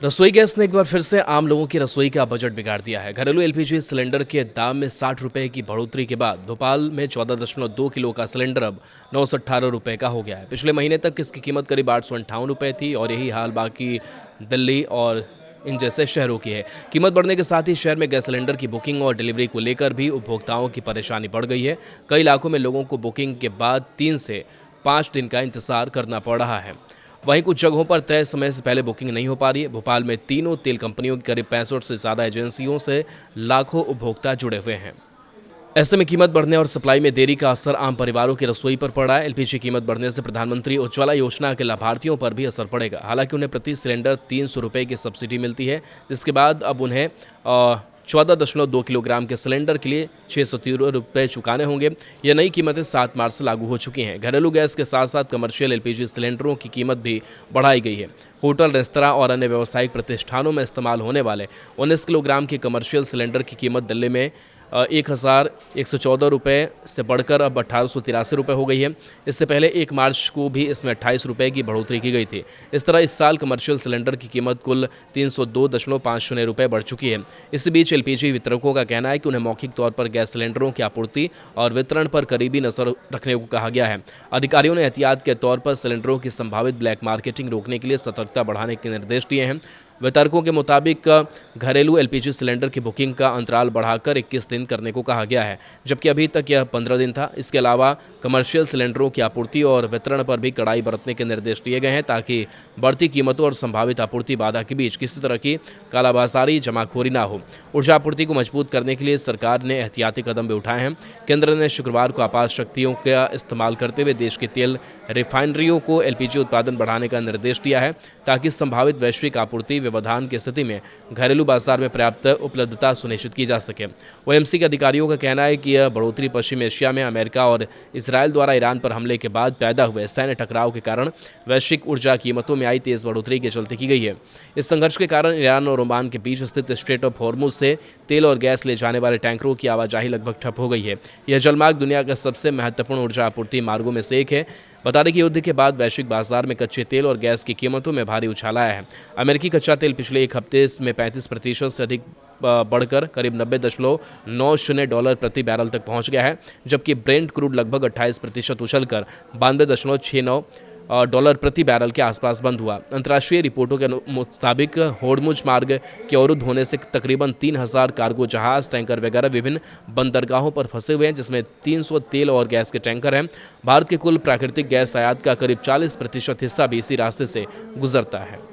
रसोई गैस ने एक बार फिर से आम लोगों की रसोई का बजट बिगाड़ दिया है। घरेलू एलपीजी सिलेंडर के दाम में 60 रुपए की बढ़ोतरी के बाद भोपाल में 14.2 किलो का सिलेंडर अब 918 रुपए का हो गया है। पिछले महीने तक इसकी कीमत करीब 858 रुपए थी और यही हाल बाकी दिल्ली और इन जैसे शहरों की है। कीमत बढ़ने के साथ ही शहर में गैस सिलेंडर की बुकिंग और डिलीवरी को लेकर भी उपभोक्ताओं की परेशानी बढ़ गई है। कई इलाकों में लोगों को बुकिंग के बाद 3 से 5 दिन का इंतजार करना पड़ रहा है। वहीं कुछ जगहों पर तय समय से पहले बुकिंग नहीं हो पा रही है। भोपाल में तीनों तेल कंपनियों की करीब 65 से ज़्यादा एजेंसियों से लाखों उपभोक्ता जुड़े हुए हैं। ऐसे में कीमत बढ़ने और सप्लाई में देरी का असर आम परिवारों की रसोई पर पड़ा है। एलपीजी कीमत बढ़ने से प्रधानमंत्री उज्ज्वला योजना के लाभार्थियों पर भी असर पड़ेगा। हालांकि उन्हें प्रति सिलेंडर 300 रुपये की सब्सिडी मिलती है, जिसके बाद अब उन्हें 14.2 किलोग्राम के सिलेंडर के लिए 613 रुपये चुकाने होंगे। ये नई कीमतें 7 मार्च से लागू हो चुकी हैं। घरेलू गैस के साथ साथ कमर्शियल एलपीजी सिलेंडरों की कीमत भी बढ़ाई गई है। होटल, रेस्तरां और अन्य व्यावसायिक प्रतिष्ठानों में इस्तेमाल होने वाले 19 किलोग्राम के कमर्शियल सिलेंडर की कीमत दिल्ली में 1,114 रुपये से बढ़कर अब 1,883 रुपये हो गई है। इससे पहले 1 मार्च को भी इसमें 28 रुपये की बढ़ोतरी की गई थी। इस तरह इस साल कमर्शियल सिलेंडर की कीमत कुल 302.50 रुपये बढ़ चुकी है। इसी बीच एलपीजी वितरकों का कहना है कि उन्हें मौखिक तौर पर गैस सिलेंडरों की आपूर्ति और वितरण पर करीबी नजर रखने को कहा गया है। अधिकारियों ने एहतियात के तौर पर सिलेंडरों की संभावित ब्लैक मार्केटिंग रोकने के लिए सतर्कता बढ़ाने के निर्देश दिए हैं। वितरकों के मुताबिक घरेलू एलपीजी सिलेंडर की बुकिंग का अंतराल बढ़ाकर 21 दिन करने को कहा गया है, जबकि अभी तक यह 15 दिन था। इसके अलावा कमर्शियल सिलेंडरों की आपूर्ति और वितरण पर भी कड़ाई बरतने के निर्देश दिए गए हैं, ताकि बढ़ती कीमतों और संभावित आपूर्ति बाधा के बीच किसी तरह की कालाबाजारी, जमाखोरी ना हो। ऊर्जा आपूर्ति को मजबूत करने के लिए सरकार ने एहतियाती कदम भी उठाए हैं। केंद्र ने शुक्रवार को आपात शक्तियों का इस्तेमाल करते हुए देश की तेल रिफाइनरियों को एलपीजी उत्पादन बढ़ाने का निर्देश दिया है, ताकि संभावित वैश्विक आपूर्ति व्यवधान की स्थिति में घरेलू बाजार में पर्याप्त उपलब्धता सुनिश्चित की जा सके। ओएमसी के अधिकारियों का कहना है कि यह बढ़ोतरी पश्चिम एशिया में अमेरिका और इजरायल द्वारा ईरान पर हमले के बाद पैदा हुए सैन्य टकराव के कारण वैश्विक ऊर्जा कीमतों में आई तेज बढ़ोतरी के चलते की गई है। इस संघर्ष के कारण ईरान और ओमान के बीच स्थित स्ट्रेट ऑफ हॉर्मुज से तेल और गैस ले जाने वाले टैंकरों की आवाजाही लगभग ठप हो गई है। यह जलमार्ग दुनिया का सबसे महत्वपूर्ण ऊर्जा आपूर्ति मार्गों में से एक है। बता दें कि युद्ध के बाद वैश्विक बाजार में कच्चे तेल और गैस की कीमतों में भारी उछाल आया है। अमेरिकी कच्चा तेल पिछले एक हफ्ते में 35% से अधिक बढ़कर करीब $90.90 प्रति बैरल तक पहुंच गया है, जबकि ब्रेंट क्रूड लगभग 28% उछलकर $92.69 प्रति बैरल के आसपास बंद हुआ। अंतर्राष्ट्रीय रिपोर्टों के मुताबिक होर्मुज मार्ग के अवरुद्ध होने से तकरीबन 3,000 कार्गो जहाज, टैंकर वगैरह विभिन्न बंदरगाहों पर फंसे हुए हैं, जिसमें 300 तेल और गैस के टैंकर हैं। भारत के कुल प्राकृतिक गैस आयात का करीब 40% हिस्सा भी इसी रास्ते से गुजरता है।